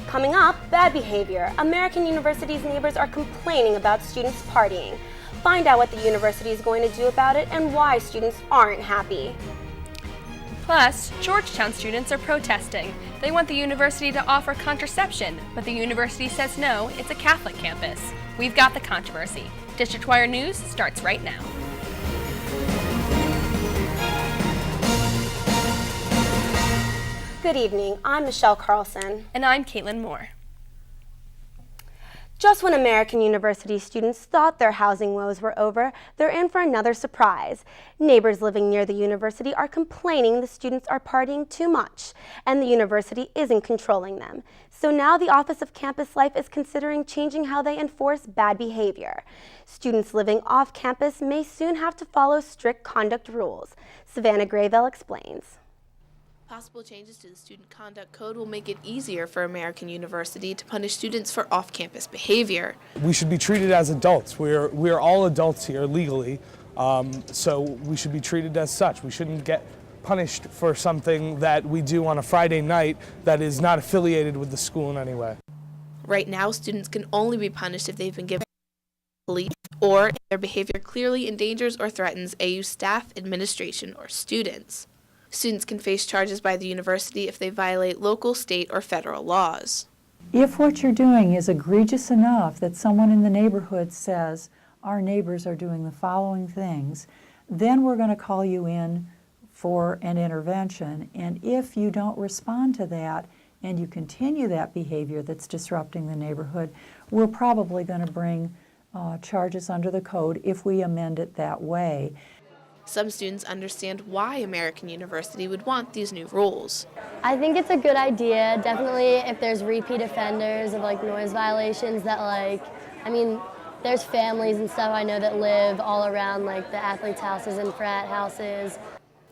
Coming up, bad behavior. American University's neighbors are complaining about students partying. Find out what the university is going to do about it and why students aren't happy. Plus, Georgetown students are protesting. They want the university to offer contraception, but the university says no, it's a Catholic campus. We've got the controversy. District Wire News starts right now. Good evening, I'm Michelle Carlson. And I'm Caitlin Moore. Just when American University students thought their housing woes were over, they're in for another surprise. Neighbors living near the university are complaining the students are partying too much, and the university isn't controlling them. So now the Office of Campus Life is considering changing how they enforce bad behavior. Students living off campus may soon have to follow strict conduct rules. Savannah Grayville explains. Possible changes to the Student Conduct Code will make it easier for American University to punish students for off-campus behavior. We should be treated as adults. We're all adults here legally, so we should be treated as such. We shouldn't get punished for something that we do on a Friday night that is not affiliated with the school in any way. Right now, students can only be punished if they've been given police or if their behavior clearly endangers or threatens AU staff, administration, or students. Students can face charges by the university if they violate local, state, or federal laws. If what you're doing is egregious enough that someone in the neighborhood says, our neighbors are doing the following things, then we're going to call you in for an intervention. And if you don't respond to that and you continue that behavior that's disrupting the neighborhood, we're probably going to bring charges under the code if we amend it that way. Some students understand why American University would want these new rules. I think it's a good idea. Definitely if there's repeat offenders of noise violations that there's families and stuff I know that live all around the athletes' houses and frat houses.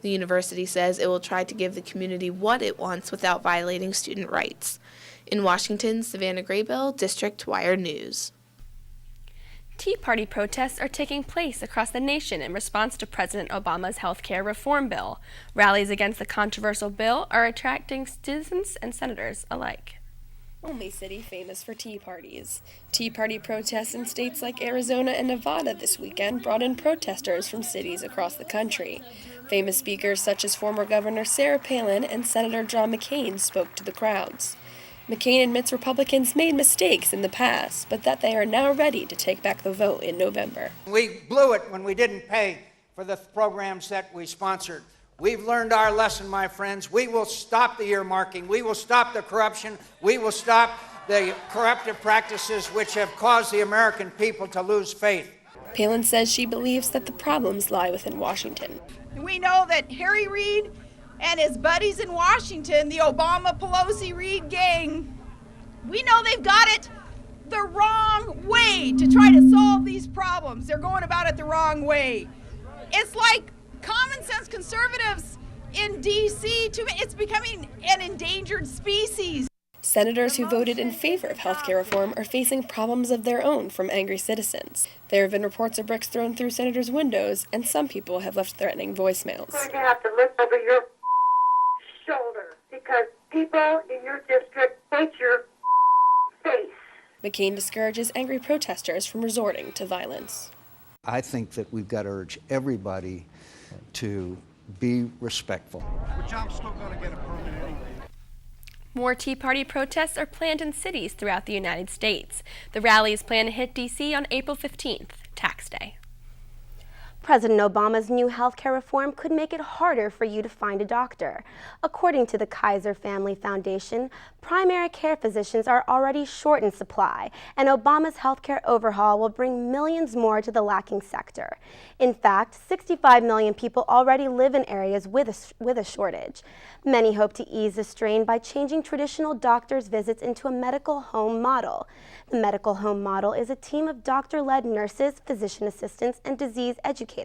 The university says it will try to give the community what it wants without violating student rights. In Washington, Savannah Graybill, District Wire News. Tea Party protests are taking place across the nation in response to President Obama's health care reform bill. Rallies against the controversial bill are attracting citizens and senators alike. Only city famous for tea parties. Tea Party protests in states like Arizona and Nevada this weekend brought in protesters from cities across the country. Famous speakers such as former Governor Sarah Palin and Senator John McCain spoke to the crowds. McCain admits Republicans made mistakes in the past, but that they are now ready to take back the vote in November. We blew it when we didn't pay for the programs that we sponsored. We've learned our lesson, my friends. We will stop the earmarking. We will stop the corruption. We will stop the corruptive practices which have caused the American people to lose faith. Palin says she believes that the problems lie within Washington. We know that Harry Reid and his buddies in Washington, the Obama-Pelosi-Reid gang, we know they've got it the wrong way to try to solve these problems. They're going about it the wrong way. It's like common sense conservatives in D.C., it's becoming an endangered species. Senators who voted in favor of health care reform are facing problems of their own from angry citizens. There have been reports of bricks thrown through senators' windows, and some people have left threatening voicemails. You're going to have to look over your shoulder because people in your district hate your face. McCain discourages angry protesters from resorting to violence. I think that we've got to urge everybody to be respectful. Which I'm still going to get a permit anyway. More Tea Party protests are planned in cities throughout the United States. The rally is planned to hit D.C. on April 15th, Tax Day. President Obama's new health care reform could make it harder for you to find a doctor. According to the Kaiser Family Foundation, primary care physicians are already short in supply, and Obama's health care overhaul will bring millions more to the lacking sector. In fact, 65 million people already live in areas with a shortage. Many hope to ease the strain by changing traditional doctor's visits into a medical home model. The medical home model is a team of doctor-led nurses, physician assistants, and disease educators.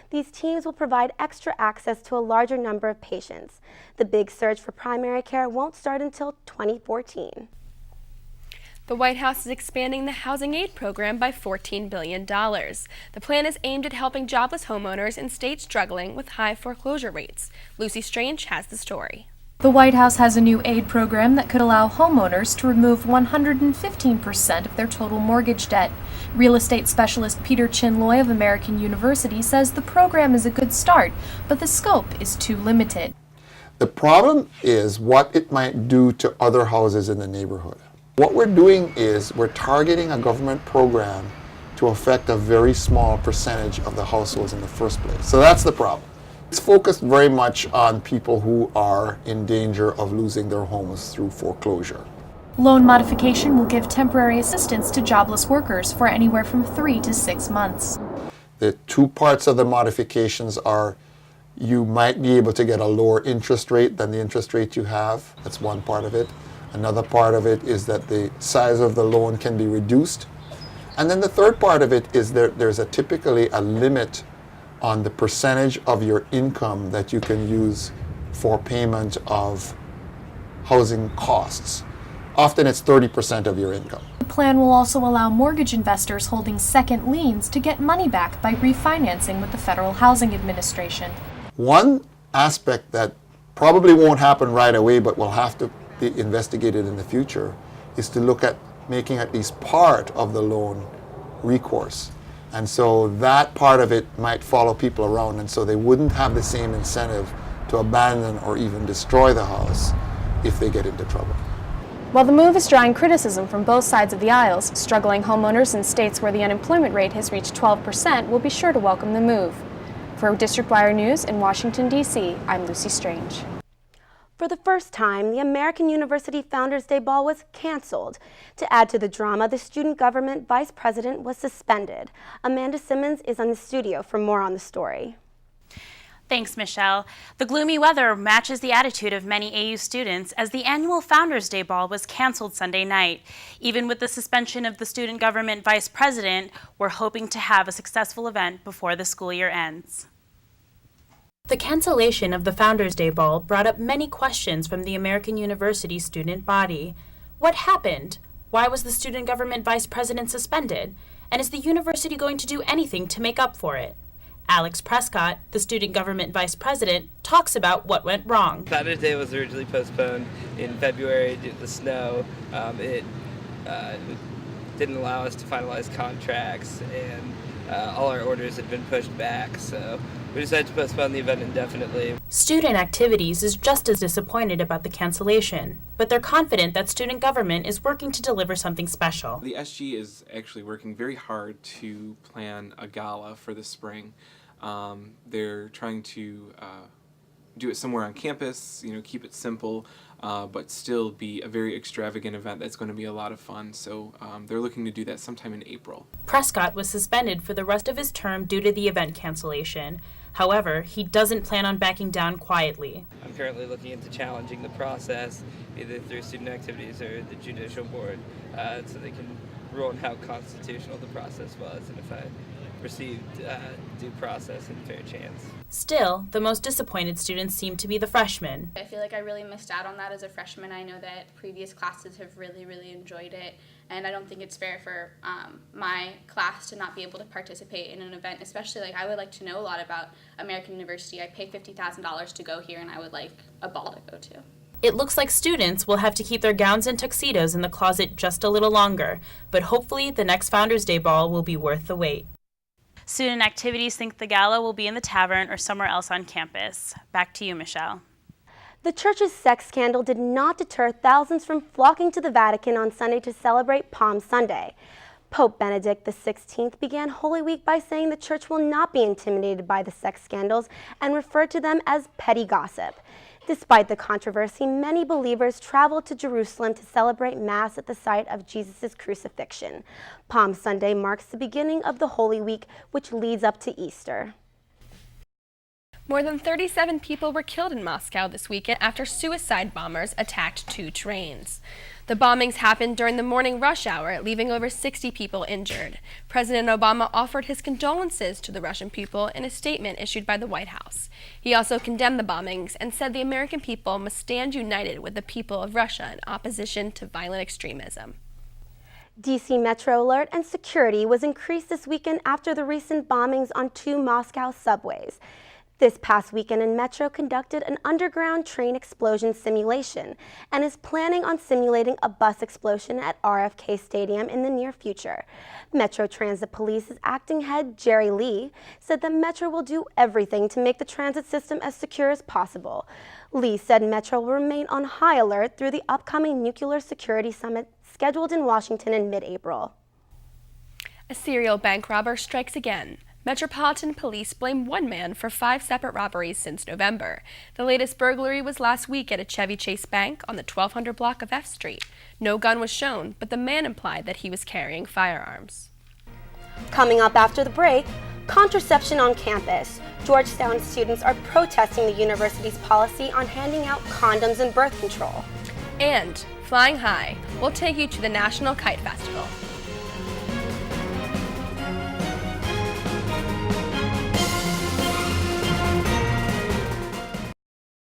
These teams will provide extra access to a larger number of patients. The big surge for primary care won't start until 2014. The White House is expanding the housing aid program by $14 billion. The plan is aimed at helping jobless homeowners in states struggling with high foreclosure rates. Lucy Strange has the story. The White House has a new aid program that could allow homeowners to remove 115% of their total mortgage debt. Real estate specialist Peter Chinloy of American University says the program is a good start, but the scope is too limited. The problem is what it might do to other houses in the neighborhood. What we're doing is we're targeting a government program to affect a very small percentage of the households in the first place. So that's the problem. It's focused very much on people who are in danger of losing their homes through foreclosure. Loan modification will give temporary assistance to jobless workers for anywhere from 3 to 6 months. The two parts of the modifications are you might be able to get a lower interest rate than the interest rate you have. That's one part of it. Another part of it is that the size of the loan can be reduced. And then the third part of it is there's typically a limit on the percentage of your income that you can use for payment of housing costs. Often it's 30% of your income. The plan will also allow mortgage investors holding second liens to get money back by refinancing with the Federal Housing Administration. One aspect that probably won't happen right away but will have to be investigated in the future is to look at making at least part of the loan recourse. And so that part of it might follow people around, and so they wouldn't have the same incentive to abandon or even destroy the house if they get into trouble. While the move is drawing criticism from both sides of the aisles, struggling homeowners in states where the unemployment rate has reached 12% will be sure to welcome the move. For District Wire News in Washington, D.C., I'm Lucy Strange. For the first time, the American University Founders Day Ball was canceled. To add to the drama, the student government vice president was suspended. Amanda Simmons is in the studio for more on the story. Thanks, Michelle. The gloomy weather matches the attitude of many AU students as the annual Founders Day Ball was canceled Sunday night. Even with the suspension of the student government vice president, we're hoping to have a successful event before the school year ends. The cancellation of the Founders Day Ball brought up many questions from the American University student body. What happened? Why was the student government vice president suspended? And is the university going to do anything to make up for it? Alex Prescott, the student government vice president, talks about what went wrong. Founders Day was originally postponed in February due to the snow. It didn't allow us to finalize contracts, and all our orders had been pushed back, so we decided to postpone the event indefinitely. Student Activities is just as disappointed about the cancellation, but they're confident that student government is working to deliver something special. The SG is actually working very hard to plan a gala for the spring. They're trying to do it somewhere on campus, keep it simple, but still be a very extravagant event that's going to be a lot of fun. So they're looking to do that sometime in April. Prescott was suspended for the rest of his term due to the event cancellation. However, he doesn't plan on backing down quietly. I'm currently looking into challenging the process, either through student activities or the judicial board, so they can rule on how constitutional the process was and if I received due process and fair chance. Still, the most disappointed students seem to be the freshmen. I feel like I really missed out on that as a freshman. I know that previous classes have really enjoyed it, and I don't think it's fair for my class to not be able to participate in an event, especially I would like to know a lot about American University. I pay $50,000 to go here, and I would like a ball to go to. It looks like students will have to keep their gowns and tuxedos in the closet just a little longer, but hopefully the next Founders Day Ball will be worth the wait. Student Activities think the gala will be in the tavern or somewhere else on campus. Back to you, Michelle. The church's sex scandal did not deter thousands from flocking to the Vatican on Sunday to celebrate Palm Sunday. Pope Benedict XVI began Holy Week by saying the church will not be intimidated by the sex scandals and referred to them as petty gossip. Despite the controversy, many believers traveled to Jerusalem to celebrate Mass at the site of Jesus' crucifixion. Palm Sunday marks the beginning of the Holy Week, which leads up to Easter. More than 37 people were killed in Moscow this weekend after suicide bombers attacked 2 trains. The bombings happened during the morning rush hour, leaving over 60 people injured. President Obama offered his condolences to the Russian people in a statement issued by the White House. He also condemned the bombings and said the American people must stand united with the people of Russia in opposition to violent extremism. DC Metro alert and security was increased this weekend after the recent bombings on 2 Moscow subways. This past weekend, Metro conducted an underground train explosion simulation and is planning on simulating a bus explosion at RFK Stadium in the near future. Metro Transit Police's acting head, Jerry Lee, said that Metro will do everything to make the transit system as secure as possible. Lee said Metro will remain on high alert through the upcoming Nuclear Security Summit scheduled in Washington in mid-April. A serial bank robber strikes again. Metropolitan Police blame one man for 5 separate robberies since November. The latest burglary was last week at a Chevy Chase Bank on the 1200 block of F Street. No gun was shown, but the man implied that he was carrying firearms. Coming up after the break, contraception on campus. Georgetown students are protesting the university's policy on handing out condoms and birth control. And flying high, we'll take you to the National Kite Festival.